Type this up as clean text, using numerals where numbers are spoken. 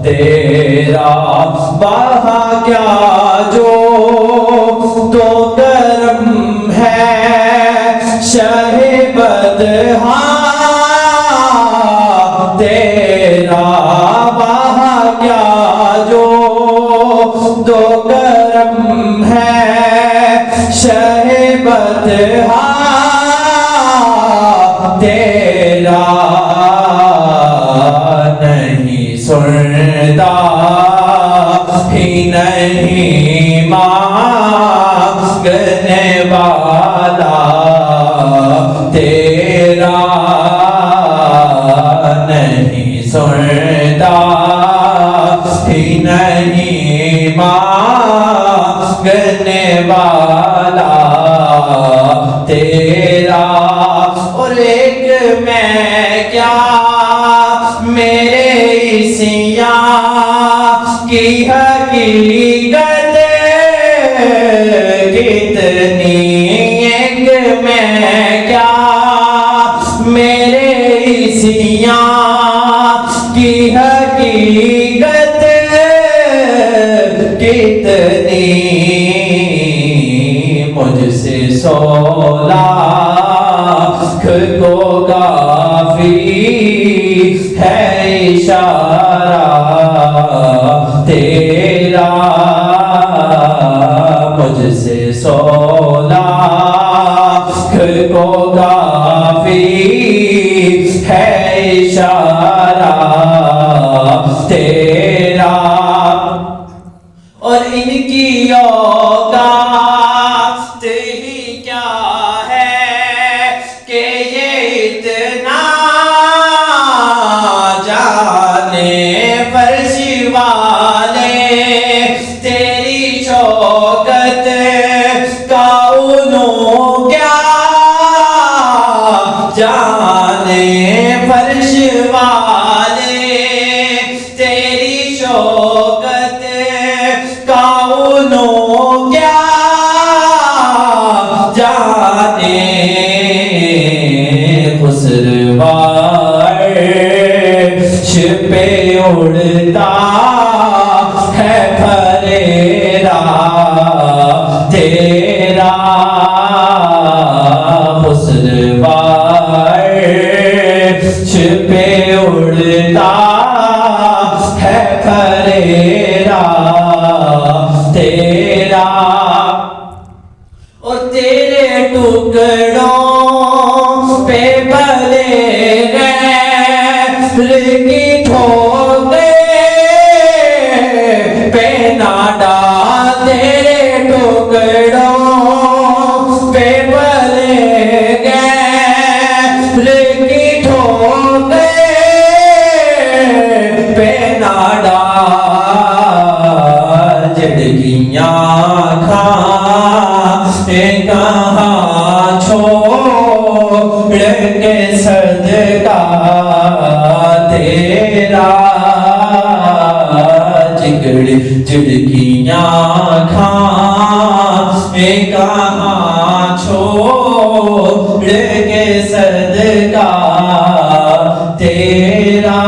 تیرا بہا کیا جو تو کرم ہے شہ بدہا تیرا بہا کیا جو تو کرم ہے شہ بدہا تیرا نہیں سنتا ہی نہیں مانگنے والا تیرا نہیں سنتا ہی نہیں مانگنے والا تیرا اور ایک میں کیا میرے عیسیاں کی حقیقت کتنی ایک میں کیا میرے عیسیاں کی حقیقت کتنی مجھ سے 100 لاکھ کو کافی ہے اشارہ تیرا مجھ سے 100 لاکھ کو کافی ہے اشارہ تیرا اور ان کی اوقات ہی کیا ہے کہ یہ اتنا جانے فرش والے تیری شوکت کا انہوں کیا جانے فرش والے تیری شوکت کا انہوں کیا جانے خسروار پہ اڑتا ہے پھریرا تیرا خسروار پہ اڑتا ہے پھریرا تیرا اور تیرے ٹکڑوں پہ بھلے کی ٹھوکے پہ نہ ڈال تیرے ٹکڑوں پہ بھلے کی ٹھوکے پہ نہ ڈال جھڑکیاں کھانے کہاں چھوڑ کے صدقہ تیرا جھڑکیاں کھانے کہاں چھوڑ کے صدقہ تیرا